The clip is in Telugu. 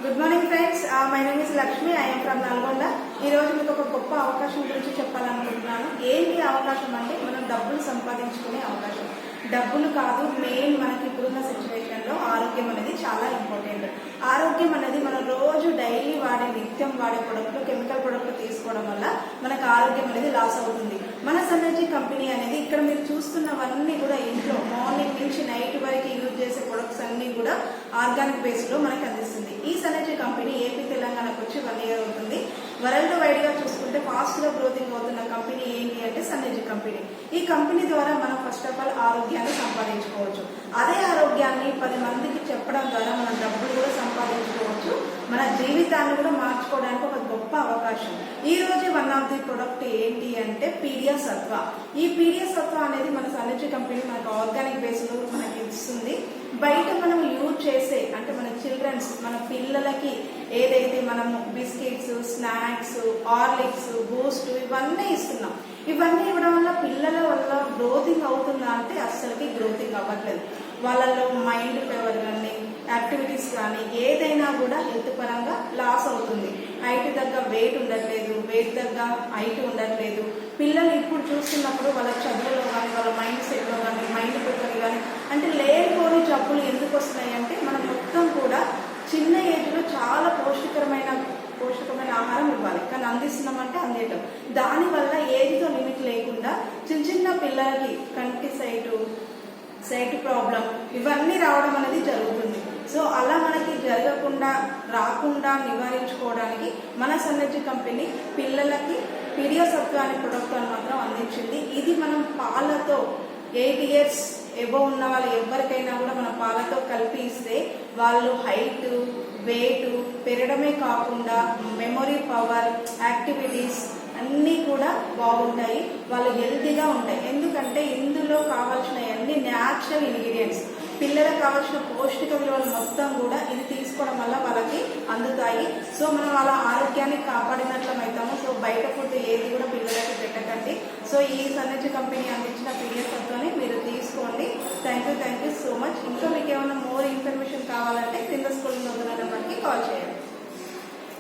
Good morning friends, my name is Lakshmi. I'm from Nalgonda. ఈ రోజు మీకు ఒక గొప్ప అవకాశం గురించి చెప్పాలనుకుంటున్నాను. ఏంటి అవకాశం అంటే మనం డబ్బులు సంపాదించుకునే అవకాశం. డబ్బులు కాదు, మెయిన్ మనకి ఇప్పుడున్న సిచ్యువేషన్ లో ఆరోగ్యం అనేది చాలా ఇంపార్టెంట్. ఆరోగ్యం అనేది మనం రోజు డైలీ వాడే నిత్యం వాడే ప్రొడక్ట్లు, కెమికల్ ప్రొడక్ట్లు తీసుకోవడం వల్ల మనకు ఆరోగ్యం అనేది లాస్ అవుతుంది. మన సన్నర్జీ కంపెనీ అనేది ఇక్కడ మీరు చూస్తున్నవన్నీ కూడా ఇంట్లో మార్నింగ్ నుంచి నైట్ వరకు యూజ్ చేసే ప్రొడక్ట్స్ అన్ని కూడా ఆర్గానిక్ బేస్ లో మనకి అందిస్తుంది. ఈ సన్నర్జీ కంపెనీ ఏపీ తెలంగాణకు వచ్చి 1 year అవుతుంది. వరల్డ్ వైడ్ గా చూసుకుంటే ఫాస్ట్ గా గ్రోతింగ్ అవుతున్న కంపెనీ ఏంటి అంటే సన్నర్జీ కంపెనీ. ఈ కంపెనీ ద్వారా మనం ఫస్ట్ ఆఫ్ ఆల్ ఆరోగ్యాన్ని సంపాదించుకోవచ్చు. అదే ఆరోగ్యాన్ని 10 మందికి చెప్పడం ద్వారా మనం డబ్బులు కూడా సంపాదించుకోవచ్చు. మన జీవితాన్ని కూడా మార్చుకోవడానికి ఒక గొప్ప అవకాశం. ఈ రోజు వన్ ఆఫ్ ది ప్రొడక్ట్ ఏంటి అంటే పీడియా సత్వ. ఈ పీడియా సత్వ అనేది మన సన్నర్జీ కంపెనీ మనకు ఆర్గానిక్ బేస్ లో మనకి ఇస్తుంది. బయట మనం యూజ్ చేసే అంటే మన చిల్డ్రన్స్, మన పిల్లలకి ఏదైతే మనము బిస్కెట్స్, స్నాక్స్, హార్లిక్స్, బూస్ట్ ఇవన్నీ ఇస్తున్నాం. ఇవన్నీ ఇవ్వడం వల్ల పిల్లల వల్ల గ్రోతింగ్ అవుతుందా అంటే అస్సలకి గ్రోతింగ్ అవ్వట్లేదు. వాళ్ళలో మైండ్ పవర్ కానీ యాక్టివిటీస్ కానీ ఏదైనా కూడా హెల్త్ పరంగా లాస్ అవుతుంది. హైట్ తగ్గ వెయిట్ ఉండట్లేదు, వెయిట్ తగ్గ హైట్ ఉండట్లేదు. పిల్లలు ఇప్పుడు చూస్తున్నప్పుడు వాళ్ళ చదువులో కానీ వాళ్ళ మైండ్ సెట్ లో కానీ మైండ్ పవర్ కానీ అంటే లేనిపోని జబ్బులు ఎందుకు వస్తున్నాయి అంటే మనం మొత్తం కూడా చిన్న ఏజ్ లో చాలా పోషకమైన ఆహారం ఇవ్వాలి, కానీ అందిస్తున్నామంటే అందేయటం. దానివల్ల ఏజ్తో లిమిట్ లేకుండా చిన్న పిల్లలకి కంటి సైట్ ప్రాబ్లం ఇవన్నీ రావడం అనేది జరుగుతుంది. సో అలా మనకి రాకుండా నివారించుకోవడానికి మన సన్నర్జీ కంపెనీ పిల్లలకి పీడియా సత్వ అనే ప్రొడక్ట్ అని మాత్రం అందించింది. ఇది మనం పాలతో 8 years ఎబో ఉన్న వాళ్ళు ఎవరికైనా కూడా మన పాలతో కలిపి ఇస్తే వాళ్ళు హైట్, వెయిట్ పెరగడమే కాకుండా మెమొరీ పవర్, యాక్టివిటీస్ అన్నీ కూడా బాగుంటాయి. వాళ్ళు హెల్తీగా ఉంటాయి. ఎందుకంటే ఇందులో కావాల్సిన అన్ని న్యాచురల్ ఇంగ్రీడియంట్స్, పిల్లలకు కావాల్సిన పౌష్టిక విలువలు మొత్తం కూడా ఇది తీసుకోవడం వల్ల వాళ్ళకి అందుతాయి. సో మనం వాళ్ళ ఆరోగ్యాన్ని కాపాడినట్లయితాము. సో బయట ఫుడ్ ఏది కూడా పిల్లలకి పెట్టకండి. సో ఈ సన్నర్జీ కంపెనీ అందించిన పీడియా సత్వని మీరు తీసుకోండి. Thank you so much. ఇంకా మీకు ఏమైనా మోర్ ఇన్ఫర్మేషన్ కావాలంటే కింద స్కూల్ నెంబర్కి కాల్ చేయండి.